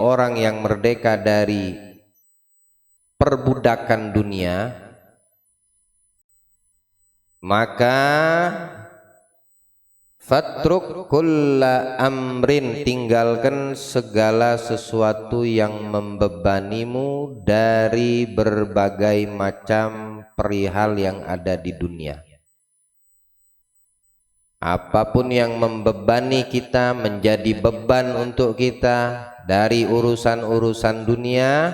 orang yang merdeka dari perbudakan dunia, maka fatruk kulla amrin, tinggalkan segala sesuatu yang membebanimu dari berbagai macam perihal yang ada di dunia. Apapun yang membebani kita, menjadi beban untuk kita dari urusan-urusan dunia,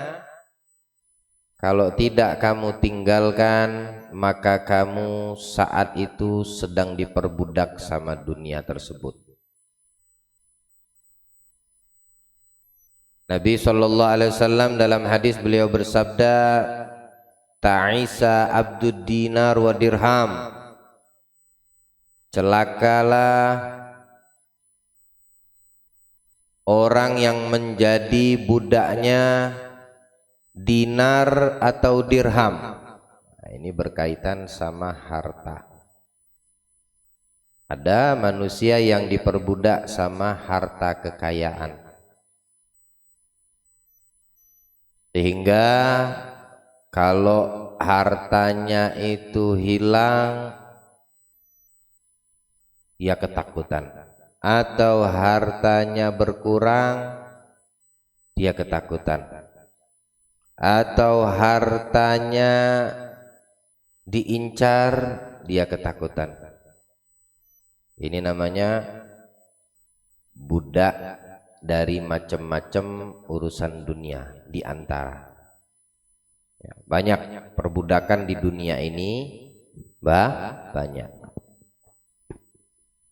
kalau tidak kamu tinggalkan, maka kamu saat itu sedang diperbudak sama dunia tersebut. Nabi SAW dalam hadis beliau bersabda, ta'isa abdud dinar wa dirham, celakalah orang yang menjadi budaknya dinar atau dirham. Nah, ini berkaitan sama harta. Ada manusia yang diperbudak sama harta kekayaan, sehingga kalau hartanya itu hilang, dia ketakutan, atau hartanya berkurang, dia ketakutan, atau hartanya diincar, dia ketakutan. Ini namanya budak dari macam-macam urusan dunia. Di antara banyak perbudakan di dunia ini, banyak.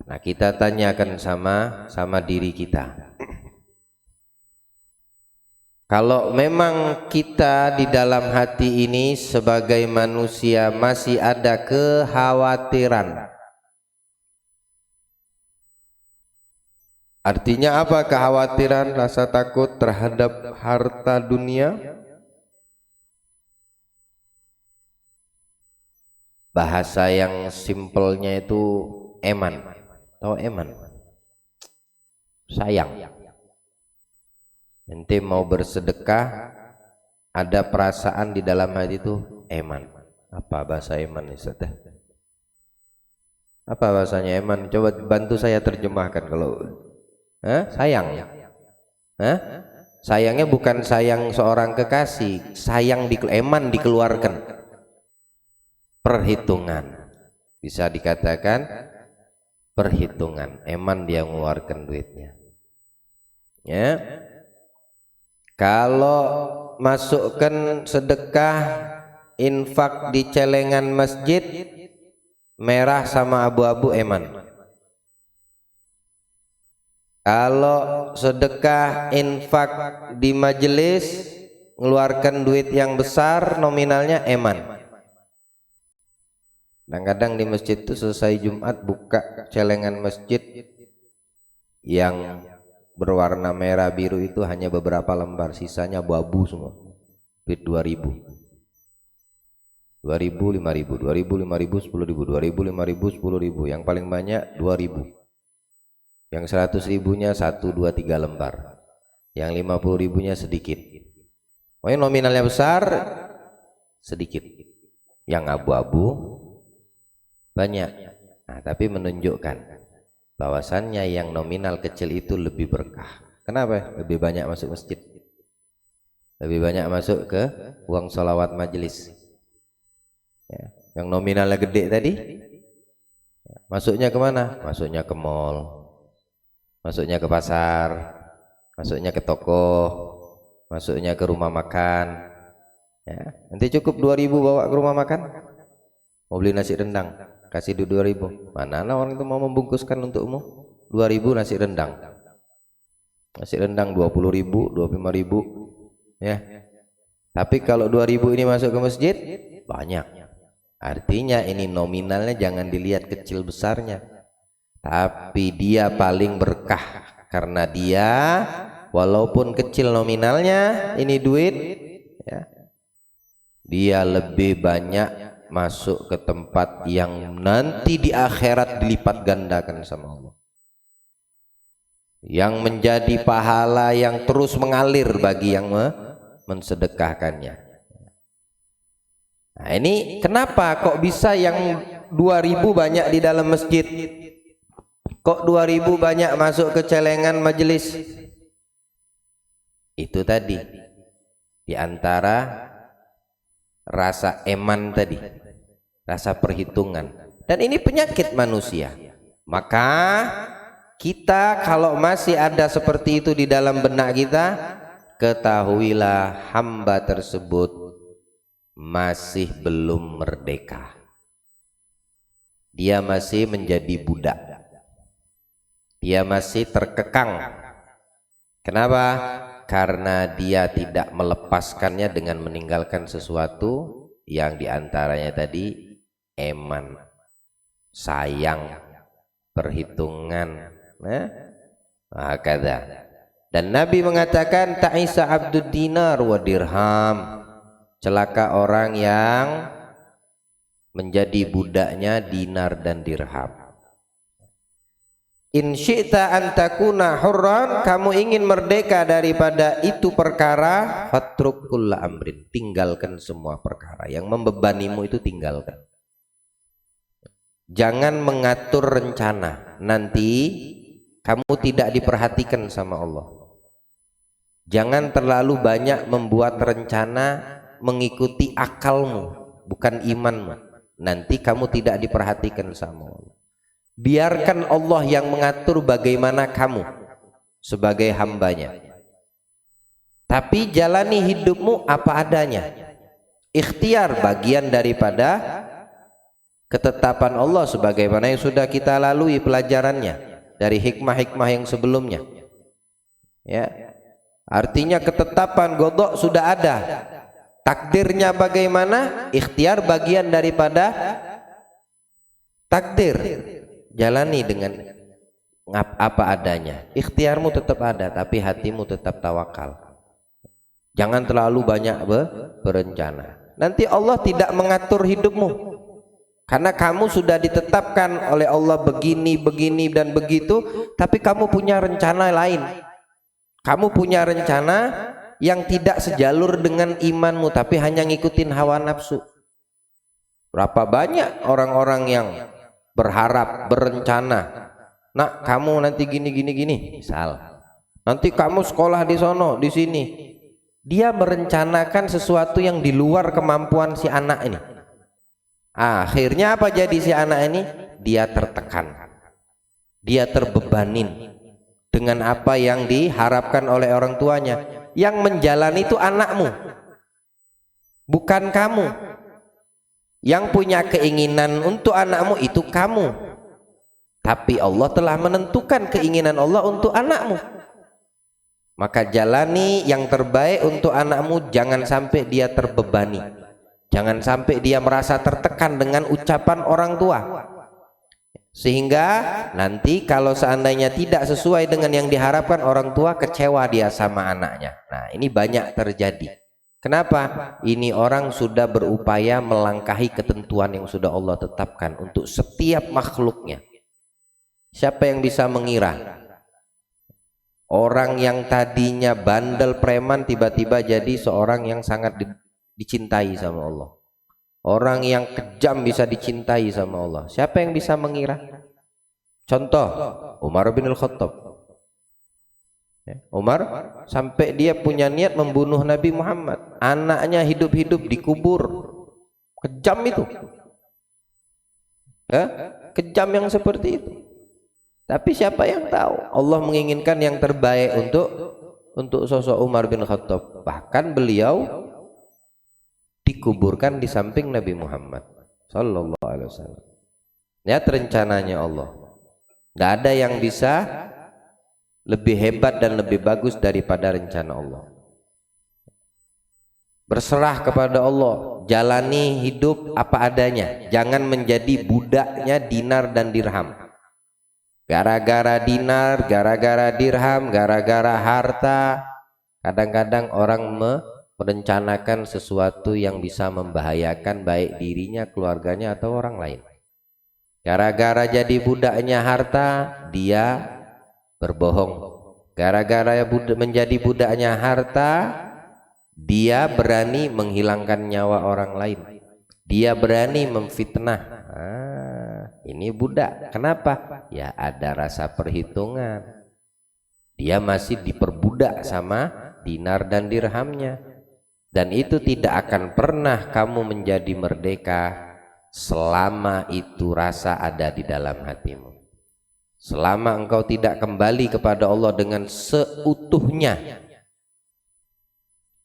Nah, kita tanyakan sama diri kita. Kalau memang kita di dalam hati ini sebagai manusia masih ada kekhawatiran. Artinya apa kekhawatiran? Rasa takut terhadap harta dunia. Bahasa yang simpelnya itu eman. Tahu eman? Sayang. Ente mau bersedekah, ada perasaan di dalam hati itu eman. Apa bahasa eman, Ustaz? Apa bahasanya eman? Coba bantu saya terjemahkan. Kalau sayang. Sayangnya bukan sayang seorang kekasih, sayang eman dikeluarkan. Perhitungan. Bisa dikatakan perhitungan. Eman dia mengeluarkan duitnya. Ya. Kalau masukkan sedekah, infak di celengan masjid, merah sama abu-abu eman. Kalau sedekah infak di majelis, ngeluarkan duit yang besar, nominalnya eman. Kadang-kadang di masjid itu selesai Jumat buka celengan masjid yang berwarna merah biru itu hanya beberapa lembar, sisanya abu-abu semua. Duit 2.000, 2.000, 5.000, 2.000, 5.000, 10.000, 2.000, 5.000, 10.000. Yang paling banyak 2.000. Yang 100.000-nya 1, 2, 3 lembar. Yang 50.000-nya sedikit. Pokoknya nominalnya besar, sedikit. Yang abu-abu banyak. Nah, tapi menunjukkan bahwasannya yang nominal kecil itu lebih berkah. Kenapa? Lebih banyak masuk masjid, lebih banyak masuk ke uang sholawat majelis. Ya. Yang nominalnya gede tadi, masuknya kemana? Masuknya ke mall, masuknya ke pasar, masuknya ke toko, masuknya ke rumah makan. Ya. Nanti cukup 2.000 bawa ke rumah makan. Mau beli nasi rendang, kasih 2.000. Mana orang itu mau membungkuskan untukmu? 2.000 nasi rendang. Nasi rendang 20.000, 25.000, ya. Tapi kalau 2.000 ini masuk ke masjid, banyak. Artinya ini nominalnya jangan dilihat kecil besarnya, tapi dia paling berkah karena dia walaupun kecil nominalnya ini duit, ya, dia lebih banyak masuk ke tempat yang nanti di akhirat dilipat gandakan sama Allah. yang menjadi pahala yang terus mengalir bagi yang mensedekahkannya. Nah, ini kenapa kok bisa yang 2000 banyak di dalam masjid, kok 2000 banyak masuk ke celengan majelis? Itu tadi, di antara rasa eman tadi, rasa perhitungan, dan ini penyakit manusia. Maka kita kalau masih ada seperti itu di dalam benak kita, ketahuilah hamba tersebut masih belum merdeka. Dia masih menjadi budak, dia masih terkekang. Kenapa? Karena dia tidak melepaskannya dengan meninggalkan sesuatu yang diantaranya tadi eman, sayang, perhitungan. Hakadha. Dan Nabi mengatakan ta'isa abdud dinar wa dirham, celaka orang yang menjadi budaknya dinar dan dirham. In syi'ta an takuna hurran, kamu ingin merdeka daripada itu perkara, fatruk kulla amrin, tinggalkan semua perkara yang membebanimu itu, tinggalkan. Jangan mengatur rencana, nanti kamu tidak diperhatikan sama Allah. Jangan terlalu banyak membuat rencana mengikuti akalmu, bukan imanmu, nanti kamu tidak diperhatikan sama Allah. Biarkan Allah yang mengatur bagaimana kamu sebagai hambanya, tapi jalani hidupmu apa adanya. Ikhtiar bagian daripada ketetapan Allah sebagaimana yang sudah kita lalui pelajarannya dari hikmah-hikmah yang sebelumnya. Ya, artinya ketetapan godok sudah ada, takdirnya bagaimana, ikhtiar bagian daripada takdir. Jalani dengan apa adanya. Ikhtiarmu tetap ada, tapi hatimu tetap tawakal. Jangan terlalu banyak berencana. Nanti Allah tidak mengatur hidupmu, karena kamu sudah ditetapkan oleh Allah begini, begini dan begitu. Tapi kamu punya rencana lain. Kamu punya rencana yang tidak sejalur dengan imanmu, tapi hanya ngikutin hawa nafsu. Berapa banyak orang-orang yang berharap, berencana, nak kamu nanti gini gini gini, misal nanti kamu sekolah di sono di sini. Dia merencanakan sesuatu yang di luar kemampuan si anak ini. Akhirnya apa jadi si anak ini? Dia tertekan, dia terbebanin dengan apa yang diharapkan oleh orang tuanya. Yang menjalani itu anakmu, bukan kamu. Yang punya keinginan untuk anakmu itu kamu, tapi Allah telah menentukan keinginan Allah untuk anakmu. Maka jalani yang terbaik untuk anakmu, jangan sampai dia terbebani, jangan sampai dia merasa tertekan dengan ucapan orang tua, sehingga nanti kalau seandainya tidak sesuai dengan yang diharapkan orang tua, kecewa dia sama anaknya. Nah, ini banyak terjadi. Kenapa? Ini orang sudah berupaya melangkahi ketentuan yang sudah Allah tetapkan untuk setiap makhluknya. Siapa yang bisa mengira orang yang tadinya bandel preman tiba-tiba jadi seorang yang sangat dicintai sama Allah? Orang yang kejam bisa dicintai sama Allah. Siapa yang bisa mengira? Contoh Umar bin Al-Khattab. Umar sampai dia punya niat membunuh Nabi Muhammad, anaknya hidup-hidup dikubur. Kejam itu, kejam yang seperti itu. Tapi siapa yang tahu Allah menginginkan yang terbaik untuk sosok Umar bin Khattab. Bahkan beliau dikuburkan di samping Nabi Muhammad sallallahu alaihi wasallam. Ya, rencananya Allah. Tidak ada yang bisa lebih hebat dan lebih bagus daripada rencana Allah. Berserah kepada Allah, jalani hidup apa adanya, jangan menjadi budaknya dinar dan dirham. Gara-gara dinar, gara-gara dirham, gara-gara harta, kadang-kadang orang merencanakan sesuatu yang bisa membahayakan baik dirinya, keluarganya atau orang lain. Gara-gara jadi budaknya harta, dia berbohong, Gara-gara menjadi budaknya harta, dia berani menghilangkan nyawa orang lain. Dia berani memfitnah. Ini budak. Kenapa? Ya ada rasa perhitungan. Dia masih diperbudak sama dinar dan dirhamnya. Dan itu tidak akan pernah kamu menjadi merdeka selama itu rasa ada di dalam hatimu. Selama engkau tidak kembali kepada Allah dengan seutuhnya,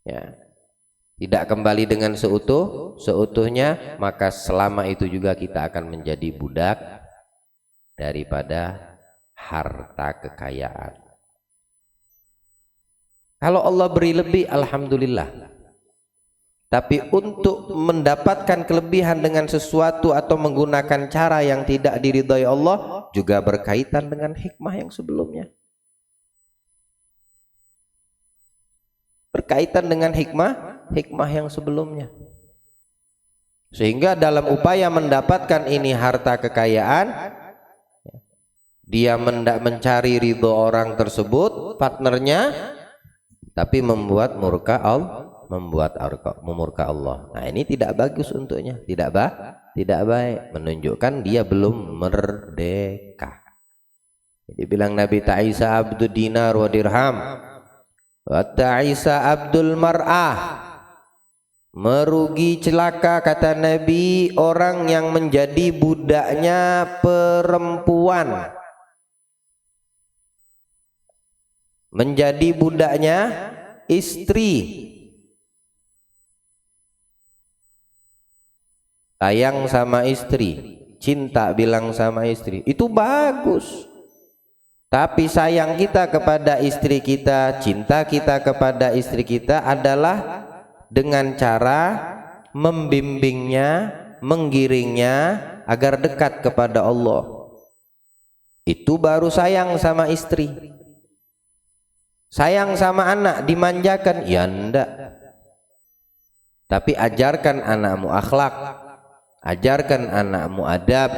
ya, tidak kembali dengan seutuhnya, maka selama itu juga kita akan menjadi budak daripada harta kekayaan. Kalau Allah beri lebih, alhamdulillah. Tapi untuk mendapatkan kelebihan dengan sesuatu atau menggunakan cara yang tidak diridhai Allah juga berkaitan dengan hikmah yang sebelumnya. Berkaitan dengan hikmah yang sebelumnya. Sehingga dalam upaya mendapatkan ini harta kekayaan, dia mencari ridho orang tersebut, partnernya, tapi membuat murka Allah. Memurka Allah. Nah ini tidak bagus untuknya, tidak baik, menunjukkan dia belum merdeka. Jadi bilang Nabi, ta'isa abdud dinar wa dirham wa ta'isa abdul mar'ah. Merugi celaka, kata Nabi, orang yang menjadi budaknya perempuan, menjadi budaknya istri. Sayang sama istri, cinta bilang sama istri, itu bagus. Tapi sayang kita kepada istri kita, cinta kita kepada istri kita adalah dengan cara membimbingnya, menggiringnya agar dekat kepada Allah. Itu baru sayang sama istri. Sayang sama anak, dimanjakan, ya enggak. Tapi ajarkan anakmu akhlak, ajarkan anakmu adab,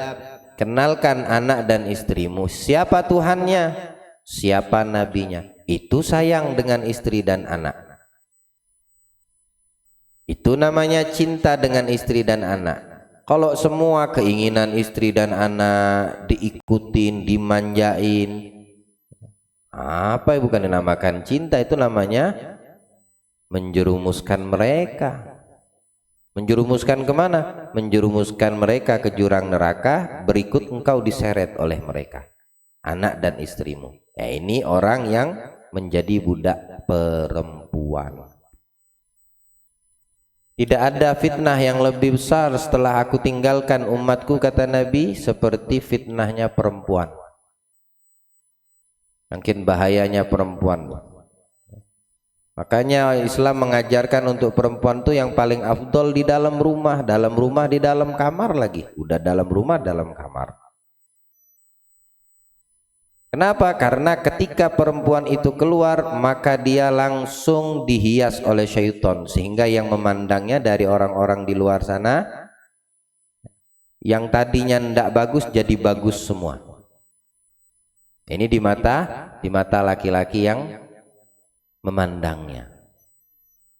kenalkan anak dan istrimu siapa Tuhannya, siapa nabinya. Itu sayang dengan istri dan anak. Itu namanya cinta dengan istri dan anak. Kalau semua keinginan istri dan anak diikutin, dimanjain, apa yang bukan dinamakan cinta, itu namanya menjerumuskan mereka. Menjerumuskan kemana? Menjerumuskan mereka ke jurang neraka, berikut engkau diseret oleh mereka, anak dan istrimu. Ya, ini orang yang menjadi budak perempuan. Tidak ada fitnah yang lebih besar setelah aku tinggalkan umatku, kata Nabi, seperti fitnahnya perempuan. Makin bahayanya perempuan. Makanya Islam mengajarkan untuk perempuan itu yang paling afdol di dalam rumah, di dalam kamar lagi. Udah dalam rumah, dalam kamar. Kenapa? Karena ketika perempuan itu keluar, maka dia langsung dihias oleh syaitan, sehingga yang memandangnya dari orang-orang di luar sana, yang tadinya tidak bagus jadi bagus semua. Ini di mata laki-laki yang memandangnya.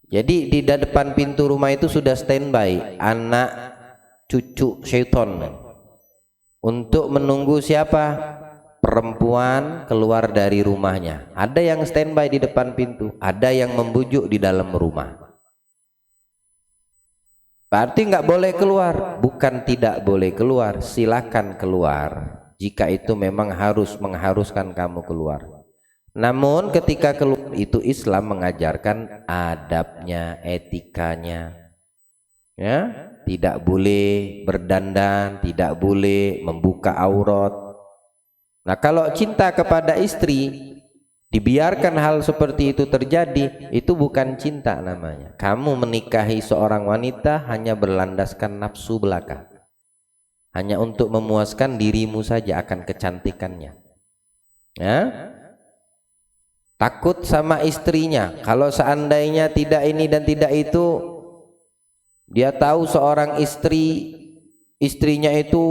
Jadi di depan pintu rumah itu sudah standby anak cucu syaitan untuk menunggu siapa? Perempuan keluar dari rumahnya. Ada yang standby di depan pintu, ada yang membujuk di dalam rumah. Berarti nggak boleh keluar. Bukan tidak boleh keluar, silakan keluar jika itu memang mengharuskan kamu keluar. Namun ketika keluar itu Islam mengajarkan adabnya, etikanya, ya, tidak boleh berdandan, tidak boleh membuka aurat. Nah kalau cinta kepada istri dibiarkan hal seperti itu terjadi, itu bukan cinta namanya. Kamu menikahi seorang wanita hanya berlandaskan nafsu belaka, hanya untuk memuaskan dirimu saja akan kecantikannya, ya. Takut sama istrinya, kalau seandainya tidak ini dan tidak itu, dia tahu seorang istrinya itu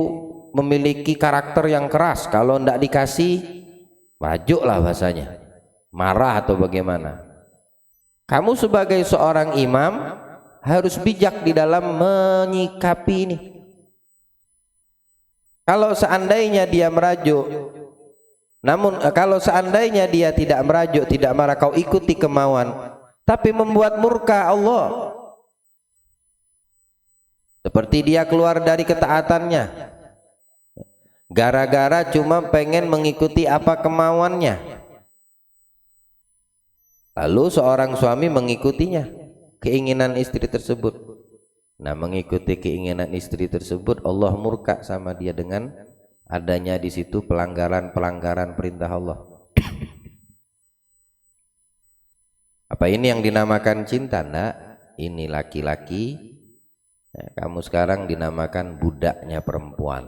memiliki karakter yang keras, kalau tidak dikasih wajuk lah bahasanya, marah atau bagaimana. Kamu sebagai seorang imam harus bijak di dalam menyikapi ini. Kalau seandainya dia merajuk, namun kalau seandainya dia tidak merajuk, tidak marah, kau ikuti kemauan, tapi membuat murka Allah, seperti dia keluar dari ketaatannya gara-gara cuma pengen mengikuti apa kemauannya, lalu seorang suami mengikutinya keinginan istri tersebut. Nah, mengikuti keinginan istri tersebut, Allah murka sama dia dengan adanya di situ pelanggaran perintah Allah. Apa ini yang dinamakan cinta? Nah, ini laki-laki. Nah, kamu sekarang dinamakan budaknya perempuan.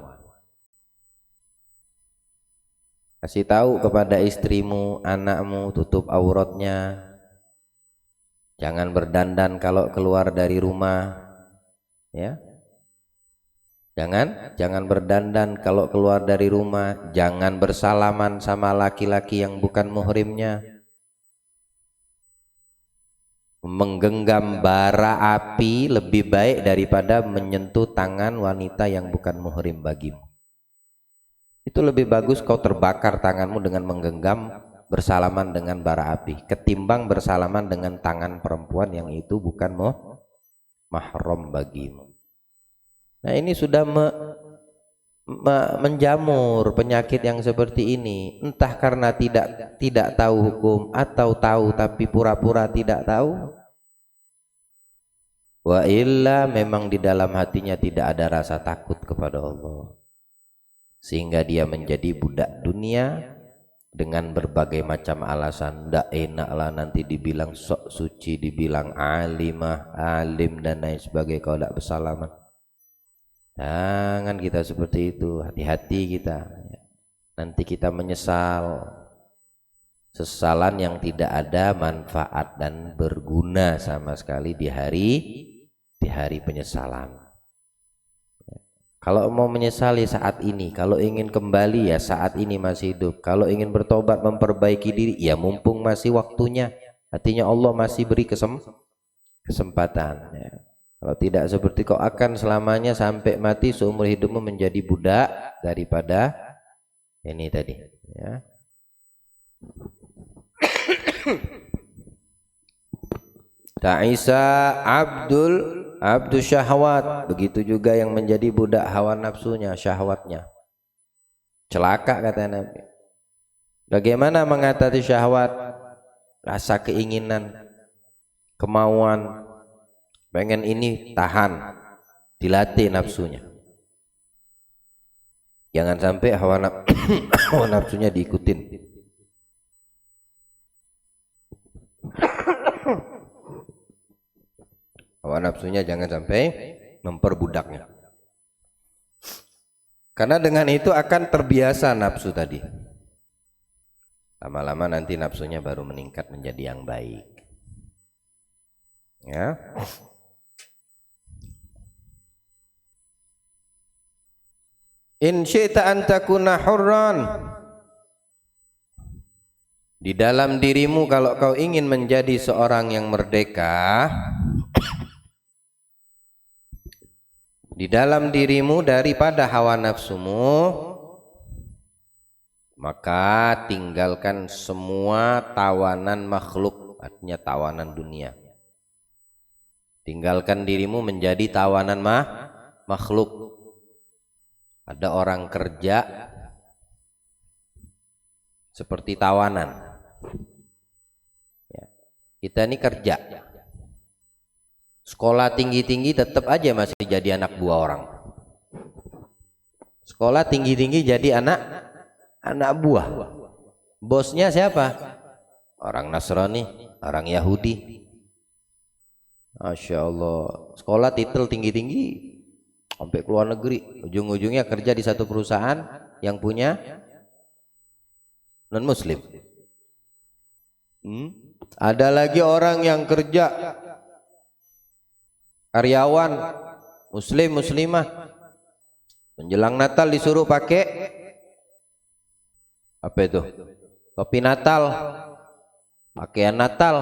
Kasih tahu kepada istrimu, anakmu, tutup auratnya. Jangan berdandan kalau keluar dari rumah. Ya, jangan berdandan kalau keluar dari rumah. Jangan bersalaman sama laki-laki yang bukan muhrimnya. Menggenggam bara api lebih baik daripada menyentuh tangan wanita yang bukan muhrim bagimu. Itu lebih bagus kau terbakar tanganmu dengan menggenggam bersalaman dengan bara api, ketimbang bersalaman dengan tangan perempuan yang itu bukan mahram bagimu. Nah, ini sudah menjamur penyakit yang seperti ini, entah karena tidak tahu hukum atau tahu tapi pura-pura tidak tahu, wa illa memang di dalam hatinya tidak ada rasa takut kepada Allah, sehingga dia menjadi budak dunia dengan berbagai macam alasan. Ndak enak lah nanti dibilang sok suci, dibilang alimah, alim dan lain sebagainya kalau tidak bersalaman. Jangan kita seperti itu, hati-hati kita. Nanti kita menyesal, sesalan yang tidak ada manfaat dan berguna sama sekali di hari penyesalan. Kalau mau menyesali saat ini, kalau ingin kembali ya saat ini masih hidup. Kalau ingin bertobat memperbaiki diri ya mumpung masih waktunya. Artinya Allah masih beri kesempatan. Ya. Kalau tidak seperti kau akan selamanya sampai mati seumur hidupmu menjadi budak daripada ini tadi. Ya. Ta'isa abdu syahwat, begitu juga yang menjadi budak hawa nafsunya, syahwatnya. Celaka kata Nabi. Bagaimana mengatasi syahwat? Rasa keinginan, kemauan, pengen ini tahan, dilatih nafsunya. Jangan sampai hawa nafsunya diikutin. Hawa nafsunya jangan sampai memperbudaknya. Karena dengan itu akan terbiasa nafsu tadi. Lama-lama nanti nafsunya baru meningkat menjadi yang baik. Ya. In syi'ta an takuna hurran. Di dalam dirimu kalau kau ingin menjadi seorang yang merdeka, di dalam dirimu daripada hawa nafsumu, maka tinggalkan semua tawanan makhluk, artinya tawanan dunia. Tinggalkan dirimu menjadi tawanan makhluk. Ada orang kerja seperti tawanan. Ya. Kita ini kerja. Sekolah tinggi-tinggi tetap aja masih jadi anak buah orang. Sekolah tinggi-tinggi jadi anak buah. Bosnya siapa? Orang Nasrani, orang Yahudi. Masya Allah. Sekolah titel tinggi-tinggi sampai keluar negeri, ujung-ujungnya kerja di satu perusahaan yang punya non muslim. Ada lagi orang yang kerja karyawan muslim muslimah, menjelang Natal disuruh pakai apa itu? Topi Natal. pakaian Natal,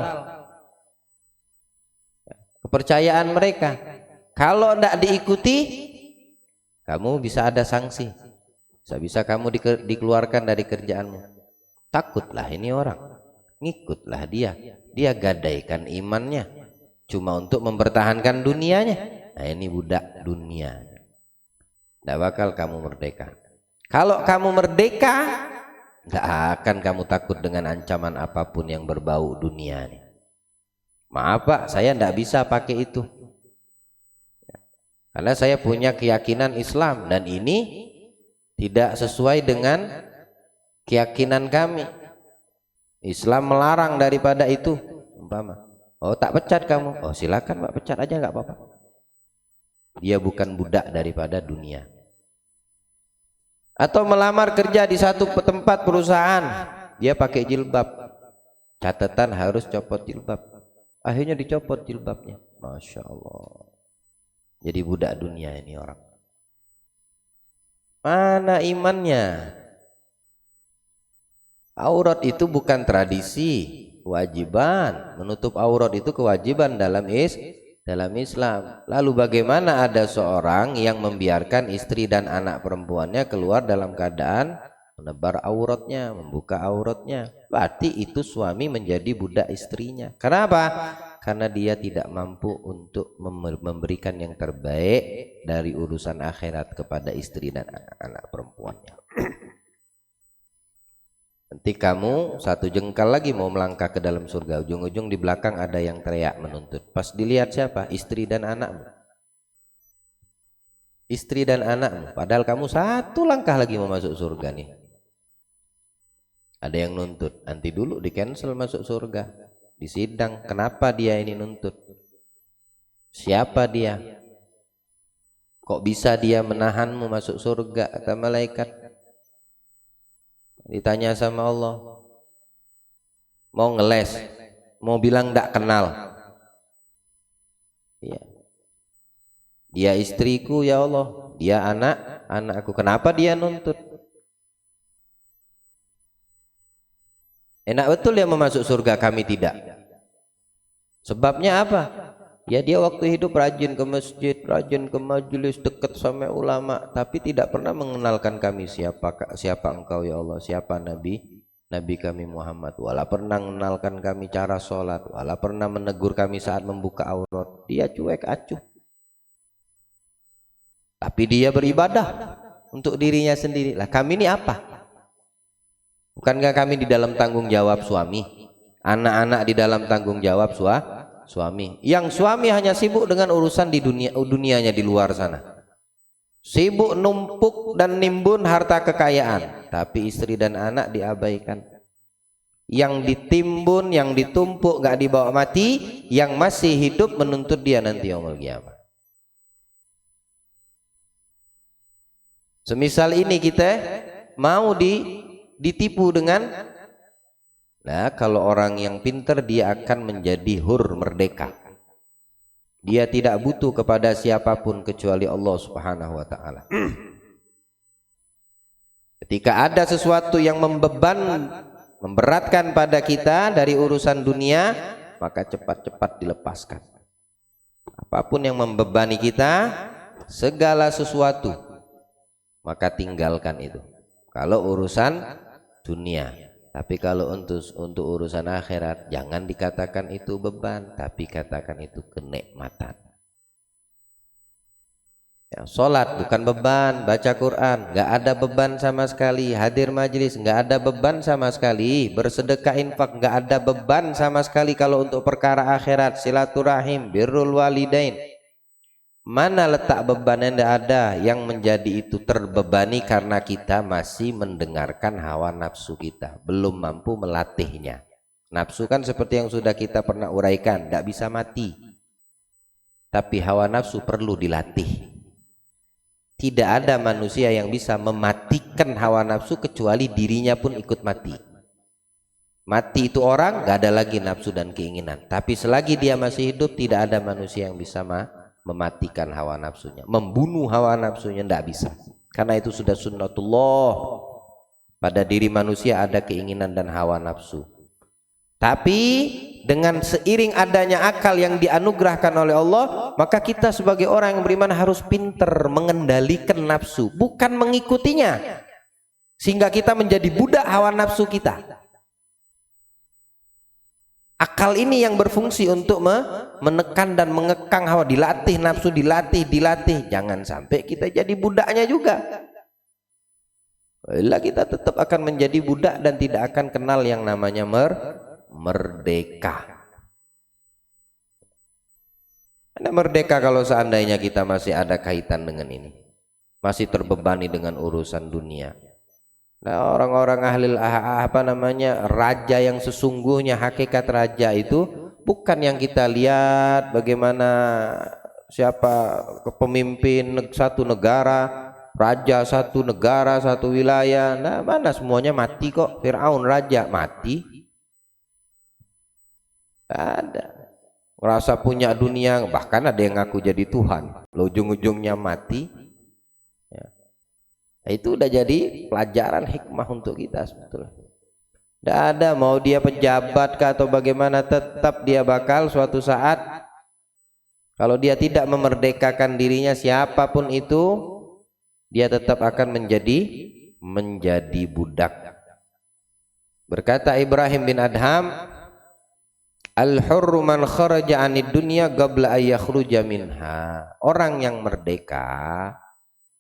kepercayaan mereka. Kalau tidak diikuti, kamu bisa ada sanksi, bisa kamu dikeluarkan dari kerjaanmu. Takutlah ini orang, ngikutlah dia gadaikan imannya cuma untuk mempertahankan dunianya. Nah ini budak dunia, tidak bakal kamu merdeka. Kalau kamu merdeka, tidak akan kamu takut dengan ancaman apapun yang berbau dunia. Maaf Pak, saya tidak bisa pakai itu karena saya punya keyakinan Islam dan ini tidak sesuai dengan keyakinan kami. Islam melarang daripada itu. Umpama, oh tak pecat kamu, oh silakan Pak, pecat aja nggak apa-apa. Dia bukan budak daripada dunia. Atau melamar kerja di satu tempat perusahaan, dia pakai jilbab, catatan harus copot jilbab, akhirnya dicopot jilbabnya. Masya Allah, jadi budak dunia ini orang. Mana imannya? Aurat itu bukan tradisi, kewajiban. Menutup aurat itu kewajiban dalam Islam. Lalu bagaimana ada seorang yang membiarkan istri dan anak perempuannya keluar dalam keadaan menebar auratnya, membuka auratnya? Berarti itu suami menjadi budak istrinya. Kenapa? Karena dia tidak mampu untuk memberikan yang terbaik dari urusan akhirat kepada istri dan anak perempuannya. Nanti kamu satu jengkal lagi mau melangkah ke dalam surga, ujung-ujung di belakang ada yang teriak menuntut. Pas dilihat siapa? Istri dan anakmu. Istri dan anakmu. Padahal kamu satu langkah lagi mau masuk surga nih. Ada yang nuntut. Nanti dulu di cancel masuk surga. Di sidang. Kenapa dia ini nuntut? Siapa dia? Kok bisa dia menahanmu masuk surga? Kata malaikat. Ditanya sama Allah, mau ngeles, mau bilang tidak kenal. Ya. Dia istriku ya Allah, dia anakku. Kenapa dia nuntut? Enak betul dia mau masuk surga, kami tidak. Sebabnya apa? Ya dia waktu hidup rajin ke masjid, rajin ke majelis, dekat sama ulama, tapi tidak pernah mengenalkan kami siapa engkau ya Allah, siapa Nabi kami Muhammad. Wala pernah mengenalkan kami cara sholat, wala pernah menegur kami saat membuka aurat. Dia cuek acuh. Tapi dia beribadah untuk dirinya sendiri. Lah kami ini apa? Bukankah kami di dalam tanggung jawab suami, anak-anak di dalam tanggung jawab suami. Yang suami hanya sibuk dengan urusan di dunianya di luar sana, sibuk numpuk dan nimbun harta kekayaan, tapi istri dan anak diabaikan. Yang ditimbun, yang ditumpuk gak dibawa mati, yang masih hidup menuntut dia nanti yaumul qiyamah. Semisal ini kita mau ditipu dengan. Nah, kalau orang yang pintar dia akan menjadi hur, merdeka. Dia tidak butuh kepada siapapun kecuali Allah Subhanahu wa taala. Ketika ada sesuatu yang memberatkan pada kita dari urusan dunia, maka cepat-cepat dilepaskan. Apapun yang membebani kita, segala sesuatu, maka tinggalkan itu. Kalau urusan dunia. Tapi kalau untuk urusan akhirat, jangan dikatakan itu beban, tapi katakan itu kenikmatan. Ya, sholat bukan beban, baca Quran nggak ada beban sama sekali, hadir majelis nggak ada beban sama sekali, bersedekah infak nggak ada beban sama sekali. Kalau untuk perkara akhirat, silaturahim, birrul walidain, mana letak beban yang ada, yang menjadi itu terbebani karena kita masih mendengarkan hawa nafsu kita, belum mampu melatihnya. Nafsu kan seperti yang sudah kita pernah uraikan, tidak bisa mati, tapi hawa nafsu perlu dilatih. Tidak ada manusia yang bisa mematikan hawa nafsu kecuali dirinya pun ikut mati. Mati itu orang, gak ada lagi nafsu dan keinginan. Tapi selagi dia masih hidup, tidak ada manusia yang bisa mematikan hawa nafsunya, membunuh hawa nafsunya, tidak bisa. Karena itu sudah sunnatullah, pada diri manusia ada keinginan dan hawa nafsu. Tapi dengan seiring adanya akal yang dianugerahkan oleh Allah, maka kita sebagai orang yang beriman harus pinter mengendalikan nafsu, bukan mengikutinya, sehingga kita menjadi budak hawa nafsu kita. Akal ini yang berfungsi untuk menekan dan mengekang hawa, dilatih nafsu, dilatih. Jangan sampai kita jadi budaknya juga. Bila kita tetap akan menjadi budak dan tidak akan kenal yang namanya merdeka. Anda merdeka kalau seandainya kita masih ada kaitan dengan ini, masih terbebani dengan urusan dunia. Nah, orang-orang ahli raja yang sesungguhnya, hakikat raja itu bukan yang kita lihat bagaimana siapa pemimpin satu negara, raja satu negara, satu wilayah. Nah, mana semuanya mati kok. Fir'aun raja mati. Ada. Merasa punya dunia, bahkan ada yang ngaku jadi Tuhan. Ujung-ujungnya mati. Nah, itu udah jadi pelajaran hikmah untuk kita sebetulnya. Tidak ada mau dia pejabat kah atau bagaimana, tetap dia bakal suatu saat, kalau dia tidak memerdekakan dirinya siapapun itu, dia tetap akan menjadi budak. Berkata Ibrahim bin Adham, al-hurru man kharaja 'anid dunya qabla ay yakhruja minha. Orang yang merdeka,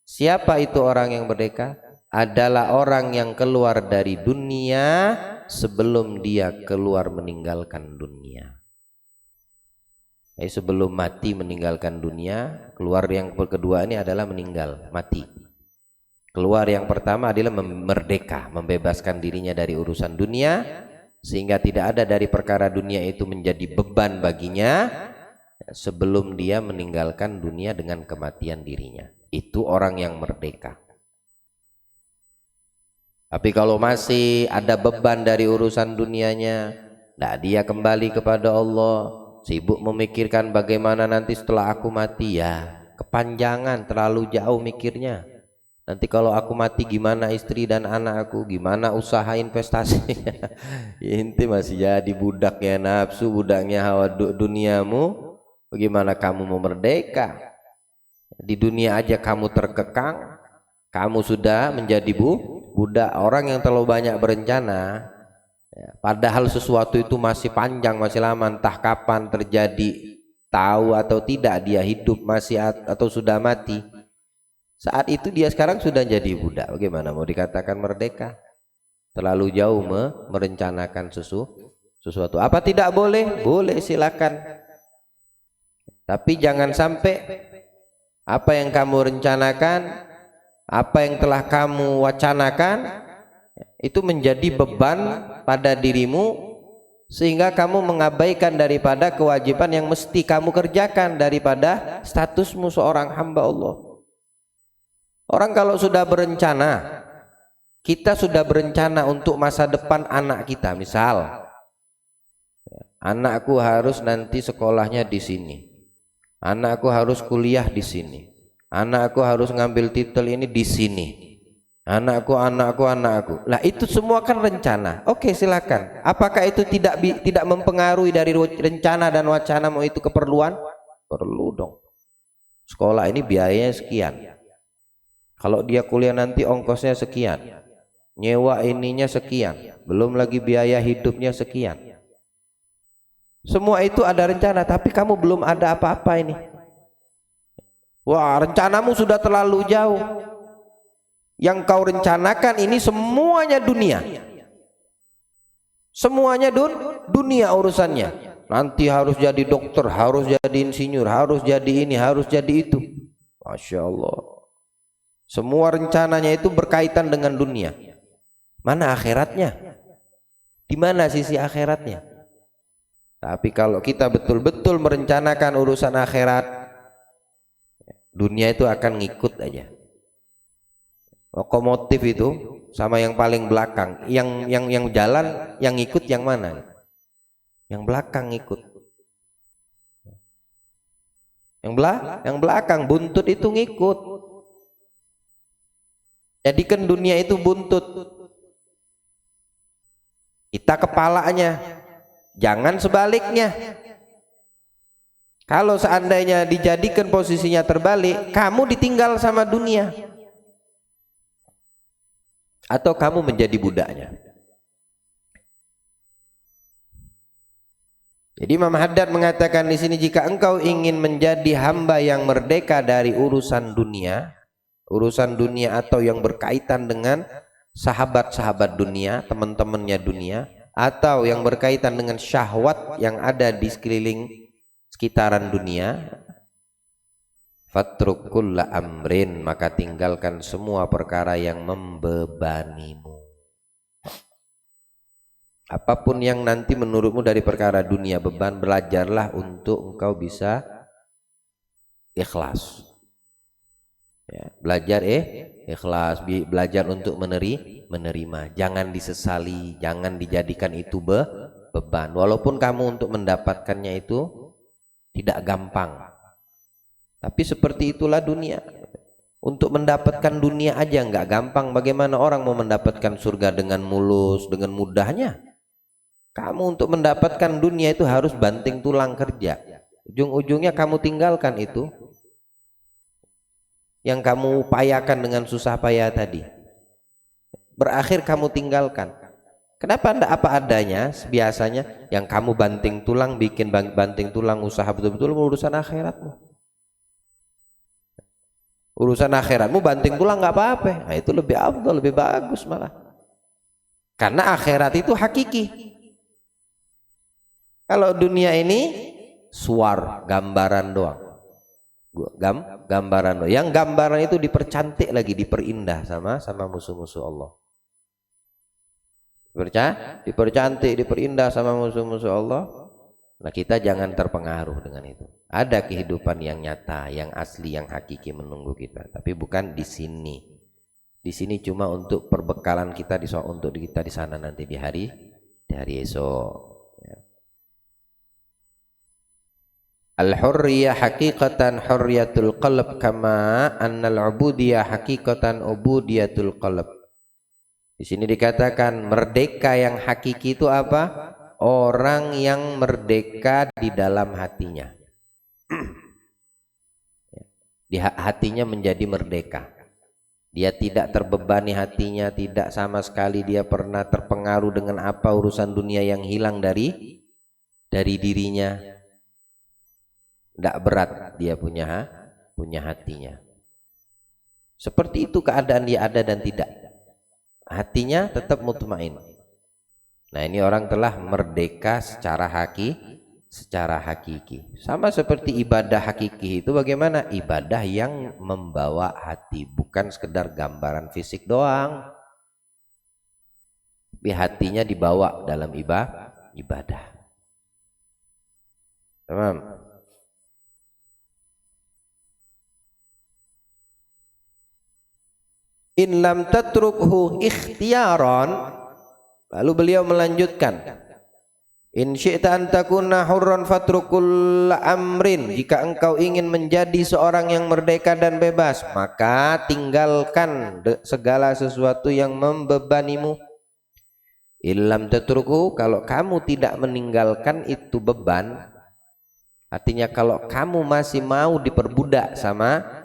siapa itu orang yang merdeka? Adalah orang yang keluar dari dunia sebelum dia keluar meninggalkan dunia. Sebelum mati meninggalkan dunia, keluar yang kedua ini adalah meninggal, mati. Keluar yang pertama adalah merdeka, membebaskan dirinya dari urusan dunia, sehingga tidak ada dari perkara dunia itu menjadi beban baginya sebelum dia meninggalkan dunia dengan kematian dirinya. Itu orang yang merdeka. Tapi kalau masih ada beban dari urusan dunianya, nah dia kembali kepada Allah, sibuk memikirkan bagaimana nanti setelah aku mati, ya kepanjangan, terlalu jauh mikirnya. Nanti kalau aku mati gimana istri dan anak aku, gimana usaha investasi. Inti masih jadi budaknya nafsu, budaknya hawa duniamu. Bagaimana kamu mau merdeka? Di dunia aja kamu terkekang, kamu sudah menjadi budak. Orang yang terlalu banyak berencana, padahal sesuatu itu masih panjang, masih lama, entah kapan terjadi, tahu atau tidak dia hidup masih atau sudah mati. Saat itu dia sekarang sudah jadi budak. Bagaimana mau dikatakan merdeka? Terlalu jauh merencanakan sesuatu. Apa tidak boleh? Boleh, silakan. Tapi jangan sampai apa yang kamu rencanakan, apa yang telah kamu wacanakan itu menjadi beban pada dirimu, sehingga kamu mengabaikan daripada kewajiban yang mesti kamu kerjakan, daripada statusmu seorang hamba Allah. Orang kalau sudah berencana, kita sudah berencana untuk masa depan anak kita, misal anakku harus nanti sekolahnya di sini, anakku harus kuliah di sini, anakku harus ngambil titel ini di sini, anakku. Nah itu semua kan rencana. Oke, silakan. Apakah itu tidak mempengaruhi dari rencana dan wacanamu itu keperluan? Perlu dong. Sekolah ini biayanya sekian. Kalau dia kuliah nanti ongkosnya sekian, nyewa ininya sekian, belum lagi biaya hidupnya sekian. Semua itu ada rencana, tapi kamu belum ada apa-apa ini. Wah, rencanamu sudah terlalu jauh. Yang kau rencanakan ini semuanya dunia. Semuanya dunia urusannya. Nanti harus jadi dokter, harus jadi insinyur, harus jadi ini, harus jadi itu. Masya Allah. Semua rencananya itu berkaitan dengan dunia. Mana akhiratnya? Di mana sisi akhiratnya? Tapi kalau kita betul-betul merencanakan urusan akhirat, dunia itu akan ngikut aja. Lokomotif itu sama yang paling belakang, yang jalan, yang ngikut yang mana? Yang belakang ngikut. Yang belakang buntut itu ngikut. Jadikan dunia itu buntut, kita kepalanya. Jangan sebaliknya. Kalau seandainya dijadikan posisinya terbalik, kamu ditinggal sama dunia atau kamu menjadi budaknya. Jadi Imam Haddad mengatakan di sini, jika engkau ingin menjadi hamba yang merdeka dari urusan dunia atau yang berkaitan dengan sahabat-sahabat dunia, teman-temannya dunia, atau yang berkaitan dengan syahwat yang ada di sekitaran dunia, fatruk kulla amrin, maka tinggalkan semua perkara yang membebanimu. Apapun yang nanti menurutmu dari perkara dunia beban, belajarlah untuk engkau bisa ikhlas. Ya, belajar ikhlas, belajar untuk menerima. Jangan disesali, jangan dijadikan itu beban. Walaupun kamu untuk mendapatkannya itu tidak gampang. Tapi seperti itulah dunia. Untuk mendapatkan dunia aja nggak gampang. Bagaimana orang mau mendapatkan surga dengan mulus, dengan mudahnya? Kamu untuk mendapatkan dunia itu harus banting tulang kerja. Ujung-ujungnya kamu tinggalkan itu yang kamu upayakan dengan susah payah tadi. Berakhir kamu tinggalkan. Kenapa anda apa adanya? Biasanya yang kamu banting tulang, bikin banting tulang usaha betul-betul urusan akhiratmu. Urusan akhiratmu banting tulang nggak apa-apa. Nah, itu lebih afdal, lebih bagus malah. Karena akhirat itu hakiki. Kalau dunia ini suar, gambaran doang. Gambaran doang. Yang gambaran itu dipercantik lagi, diperindah sama musuh-musuh Allah. Dipercantik, diperindah sama musuh-musuh Allah. Nah, kita jangan terpengaruh dengan itu. Ada kehidupan yang nyata, yang asli, yang hakiki menunggu kita, tapi bukan di sini. Di sini cuma untuk perbekalan kita untuk kita di sana nanti di hari esok. Al-hurriyah haqiqatan hurriyatul qalb kama annal ubudiyah haqiqatan ubudiyatul qalb. Di sini dikatakan merdeka yang hakiki itu apa? Orang yang merdeka di dalam hatinya. Di hatinya menjadi merdeka. Dia tidak terbebani hatinya, tidak sama sekali dia pernah terpengaruh dengan apa urusan dunia yang hilang dari dirinya. Tidak berat dia punya hatinya. Seperti itu keadaan dia ada dan tidak. Hatinya tetap mutmain. Nah, ini orang telah merdeka secara hakiki. Sama seperti ibadah hakiki itu bagaimana? Ibadah yang membawa hati, bukan sekedar gambaran fisik doang. Tapi hatinya dibawa dalam ibadah. Tamam. In lam tatrukhu ikhtiyaran, lalu beliau melanjutkan, in syi'ta an takuna hurran fatrukul amrin, jika engkau ingin menjadi seorang yang merdeka dan bebas, maka tinggalkan segala sesuatu yang membebanimu. In lam tatrukhu, kalau kamu tidak meninggalkan itu beban, artinya kalau kamu masih mau diperbudak sama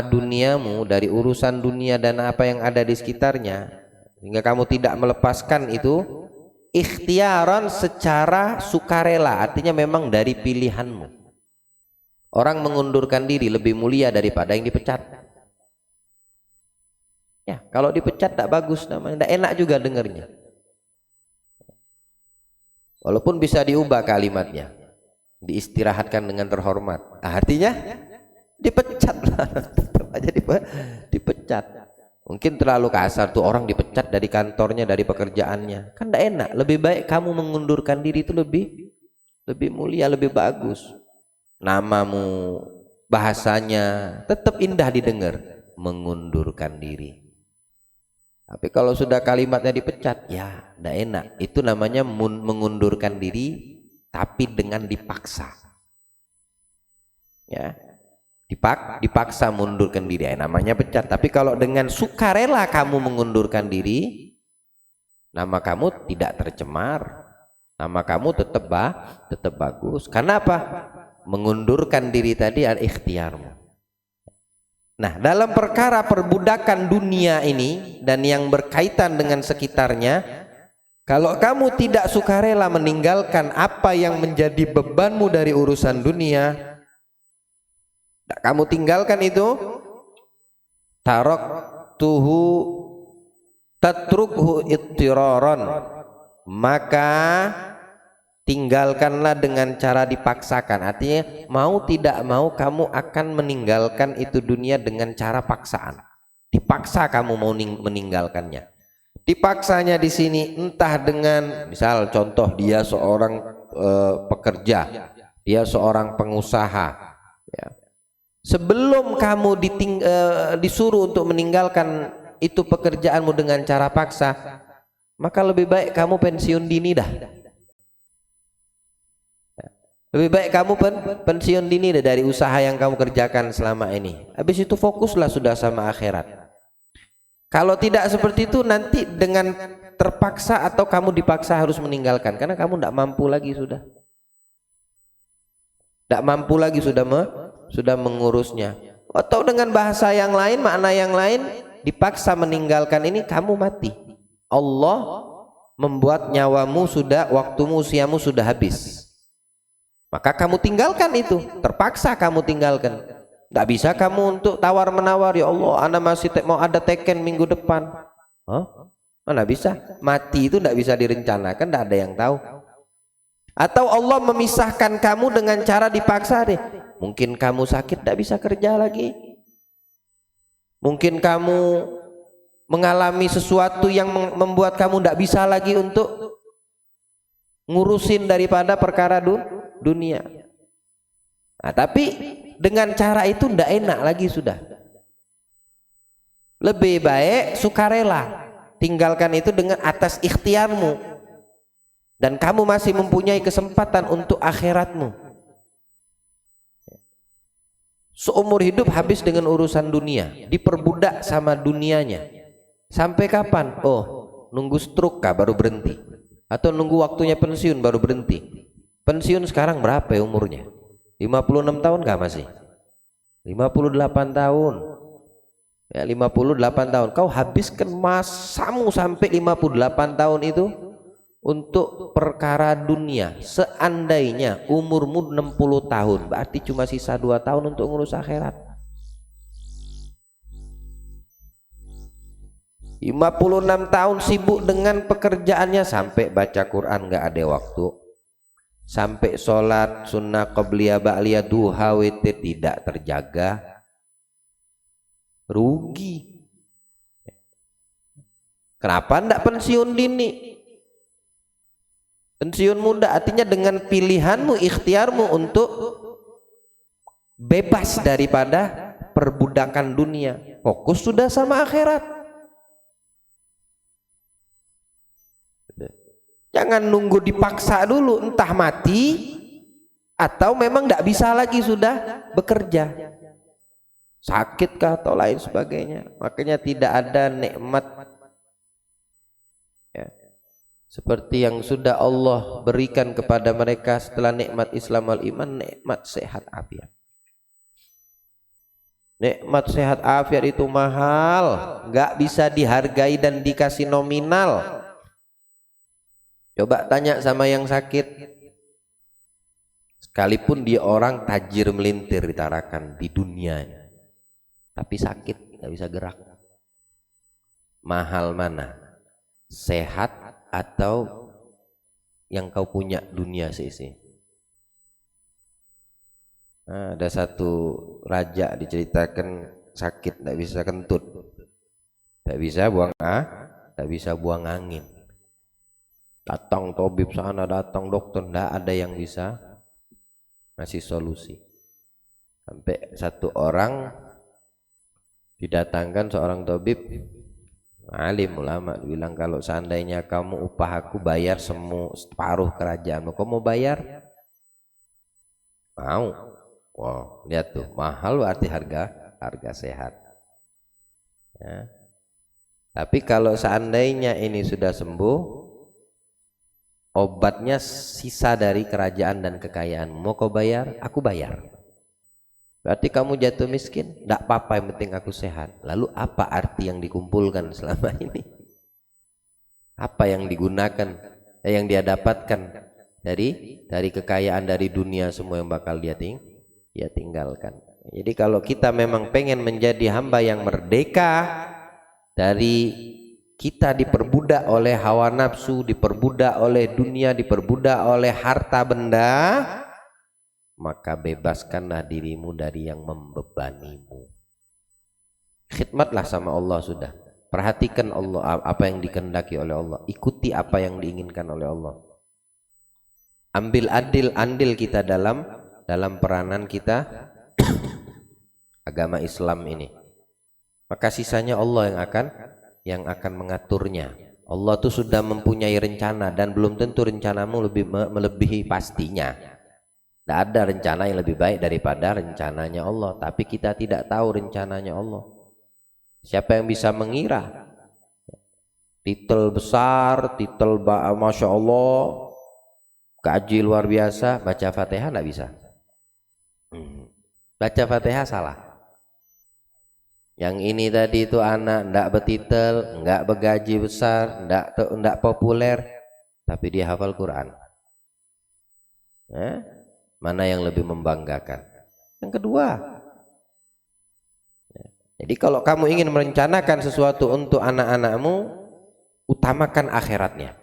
duniamu, dari urusan dunia dan apa yang ada di sekitarnya, sehingga kamu tidak melepaskan itu ikhtiaran secara sukarela, artinya memang dari pilihanmu. Orang mengundurkan diri lebih mulia daripada yang dipecat. Ya, kalau dipecat tak bagus namanya, tak enak juga dengarnya. Walaupun bisa diubah kalimatnya, diistirahatkan dengan terhormat. Artinya dipecat lah, tetap aja dipecat. Mungkin terlalu kasar tuh, orang dipecat dari kantornya, dari pekerjaannya, kan tidak enak. Lebih baik kamu mengundurkan diri, itu lebih mulia, lebih bagus. Namamu, bahasanya tetap indah didengar, mengundurkan diri. Tapi kalau sudah kalimatnya dipecat, ya tidak enak. Itu namanya mengundurkan diri, tapi dengan dipaksa. Ya. Dipaksa mundurkan diri, namanya pecat. Tapi kalau dengan sukarela kamu mengundurkan diri, nama kamu tidak tercemar, Nama kamu tetap bagus. Karena apa? Mengundurkan diri tadi adalah ikhtiarmu. Nah, dalam perkara perbudakan dunia ini dan yang berkaitan dengan sekitarnya, kalau kamu tidak sukarela meninggalkan apa yang menjadi bebanmu dari urusan dunia, kamu tinggalkan itu, taraktuhu tatrukhu ittiraran, maka tinggalkanlah dengan cara dipaksakan. Artinya mau tidak mau kamu akan meninggalkan itu dunia dengan cara paksaan. Dipaksa kamu mau meninggalkannya. Dipaksanya di sini entah dengan, misal contoh dia seorang pekerja, dia seorang pengusaha, ya. Sebelum kamu disuruh untuk meninggalkan itu pekerjaanmu dengan cara paksa, maka lebih baik kamu pensiun dini dah. Lebih baik kamu pensiun dini dah dari usaha yang kamu kerjakan selama ini. Habis itu fokuslah sudah sama akhirat. Kalau tidak seperti itu, nanti dengan terpaksa atau kamu dipaksa harus meninggalkan karena kamu tidak mampu lagi sudah. Tidak mampu lagi sudah mengurusnya. Atau dengan bahasa yang lain, makna yang lain, dipaksa meninggalkan ini kamu mati. Allah membuat nyawamu sudah, waktumu, usiamu sudah habis. Maka kamu tinggalkan itu, terpaksa kamu tinggalkan. Nggak bisa kamu untuk tawar menawar, ya Allah, ana masih mau ada teken minggu depan. Mana bisa? Mati itu nggak bisa direncanakan, nggak ada yang tahu. Atau Allah memisahkan kamu dengan cara dipaksa deh. Mungkin kamu sakit nggak bisa kerja lagi. Mungkin kamu mengalami sesuatu yang membuat kamu nggak bisa lagi untuk ngurusin daripada perkara dunia. Nah, tapi dengan cara itu ndak enak lagi sudah. Lebih baik sukarela, tinggalkan itu dengan atas ikhtiarmu, dan kamu masih mempunyai kesempatan untuk akhiratmu. Seumur hidup habis dengan urusan dunia, diperbudak sama dunianya. Sampai kapan? Oh, nunggu stroke kah baru berhenti? Atau nunggu waktunya pensiun baru berhenti? Pensiun sekarang berapa ya umurnya? 56 tahun kah masih? 58 tahun. Ya, 58 tahun. Kau habiskan masamu sampai 58 tahun itu untuk perkara dunia. Seandainya umurmu 60 tahun, berarti cuma sisa 2 tahun untuk ngurus akhirat. 56 tahun sibuk dengan pekerjaannya, sampai baca Quran nggak ada waktu, sampai sholat sunnah qabliyah ba'liyah duha witir tidak terjaga, rugi. Kenapa ndak pensiun dini, pensiun muda? Artinya dengan pilihanmu, ikhtiarmu untuk bebas daripada perbudakan dunia, fokus sudah sama akhirat. Jangan nunggu dipaksa dulu, entah mati atau memang tidak bisa lagi sudah bekerja, sakitkah atau lain sebagainya. Makanya tidak ada nikmat ya, seperti yang sudah Allah berikan kepada mereka setelah nikmat Islam wal iman, nikmat sehat afiat. Nikmat sehat afiat itu mahal, nggak bisa dihargai dan dikasih nominal. Coba tanya sama yang sakit, sekalipun dia orang tajir melintir ditarakan di dunia, tapi sakit nggak bisa gerak. Mahal mana? Sehat atau yang kau punya dunia sisi? Nah, ada satu raja diceritakan sakit nggak bisa kentut, nggak bisa buang angin. Datang tabib sana, datang dokter, ndak ada yang bisa ngasih solusi. Sampai satu orang didatangkan seorang tabib alim ulama, bilang kalau seandainya kamu upah aku bayar separuh kerajaanmu, kamu mau bayar? Mau. Wow, lihat tuh, mahal berarti harga sehat ya. Tapi kalau seandainya ini sudah sembuh, Obatnya sisa dari kerajaan dan kekayaan. Mau kau bayar, aku bayar. Berarti kamu jatuh miskin, tidak apa-apa, yang penting aku sehat. Lalu apa arti yang dikumpulkan selama ini? Apa yang digunakan, yang dia dapatkan dari kekayaan dari dunia semua yang bakal dia tinggalkan. Jadi kalau kita memang pengen menjadi hamba yang merdeka dari kita diperbudak oleh hawa nafsu, diperbudak oleh dunia, diperbudak oleh harta benda, maka bebaskanlah dirimu dari yang membebanimu. Khidmatlah sama Allah sudah. Perhatikan Allah, apa yang dikehendaki oleh Allah. Ikuti apa yang diinginkan oleh Allah. Ambil andil kita dalam peranan kita agama Islam ini. Maka sisanya Allah yang akan mengaturnya. Allah tuh sudah mempunyai rencana dan belum tentu rencanamu melebihi pastinya. Tidak ada rencana yang lebih baik daripada rencananya Allah. Tapi kita tidak tahu rencananya Allah. Siapa yang bisa mengira? Titel besar, titel Masya Allah, gaji luar biasa, baca Fatihah tidak bisa. Baca Fatihah salah. Yang ini tadi itu anak tidak bertitel, enggak bergaji besar, enggak populer, tapi dia hafal Quran. Mana yang lebih membanggakan? Yang kedua. Jadi kalau kamu ingin merencanakan sesuatu untuk anak-anakmu, utamakan akhiratnya.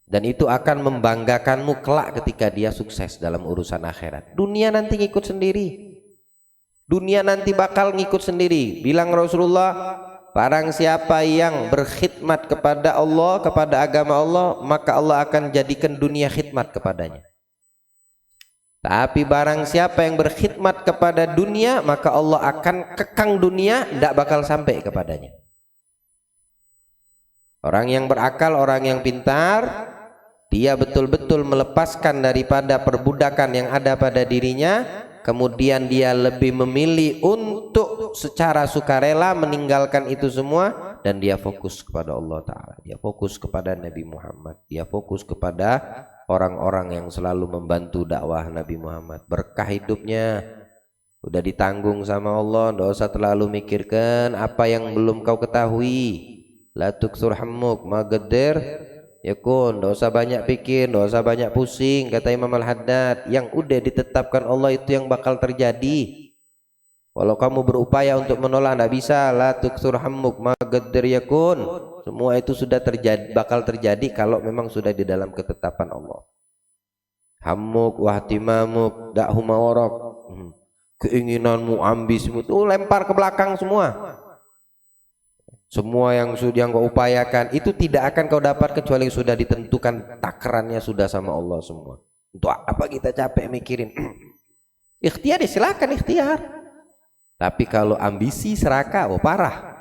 Dan itu akan membanggakanmu kelak ketika dia sukses dalam urusan akhirat. Dunia nanti ngikut sendiri. Dunia nanti bakal ngikut sendiri. Bilang Rasulullah, barang siapa yang berkhidmat kepada Allah, kepada agama Allah, maka Allah akan jadikan dunia khidmat kepadanya. Tapi barang siapa yang berkhidmat kepada dunia, maka Allah akan kekang dunia, tidak bakal sampai kepadanya. Orang yang berakal, orang yang pintar, dia betul-betul melepaskan daripada perbudakan yang ada pada dirinya, kemudian dia lebih memilih untuk secara sukarela meninggalkan itu semua, dan dia fokus kepada Allah Ta'ala, dia fokus kepada Nabi Muhammad, dia fokus kepada orang-orang yang selalu membantu dakwah Nabi Muhammad. Berkah hidupnya udah ditanggung sama Allah, tidak usah terlalu mikirkan apa yang belum kau ketahui. La tuksur hammuk magadir yakun, tidak usah banyak pikir, tidak usah banyak pusing, kata Imam Al-Haddad. Yang udah ditetapkan Allah itu yang bakal terjadi. Walau kamu berupaya untuk menolak, tidak bisa. La tuksur hammuk magadir yakun. Semua itu sudah bakal terjadi kalau memang sudah di dalam ketetapan Allah. Hammuk wahtimamuk da'huma warok, keinginanmu, ambisimu itu lempar ke belakang semua. Semua yang kau upayakan itu tidak akan kau dapat kecuali sudah ditentukan takarannya sudah sama Allah semua. Untuk apa kita capek mikirin? Ikhtiar ya silakan ikhtiar. Tapi kalau ambisi serakah, parah.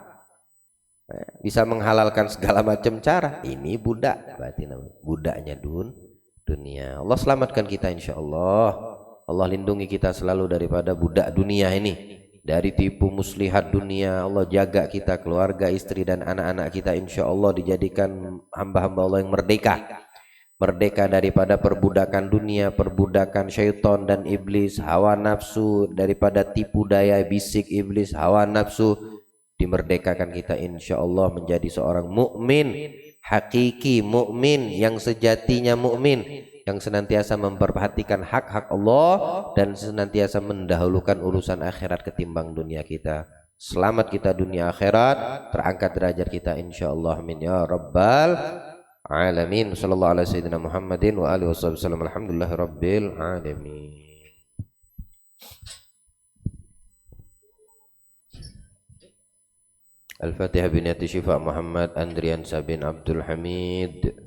Bisa menghalalkan segala macam cara. Ini budak, berarti namanya budaknya dunia. Allah selamatkan kita insya Allah. Allah lindungi kita selalu daripada budak dunia ini, dari tipu muslihat dunia. Allah jaga kita, keluarga, istri dan anak-anak kita insya Allah dijadikan hamba-hamba Allah yang merdeka daripada perbudakan dunia, perbudakan syaitan dan iblis, hawa nafsu, daripada tipu daya bisik iblis, hawa nafsu. Dimerdekakan kita insya Allah menjadi seorang mukmin hakiki, mukmin yang sejatinya mukmin, yang senantiasa memperhatikan hak-hak Allah dan senantiasa mendahulukan urusan akhirat ketimbang dunia kita. Selamat kita dunia akhirat, terangkat derajat kita insya Allah, amin ya rabbal alamin. Sallallahu alaihi sayyidina Muhammadin wa alihi wasallam. Alhamdulillahi rabbil alamin. Al-Fatihah biniyati Syifa Muhammad Andrian Sabin Abdul Hamid.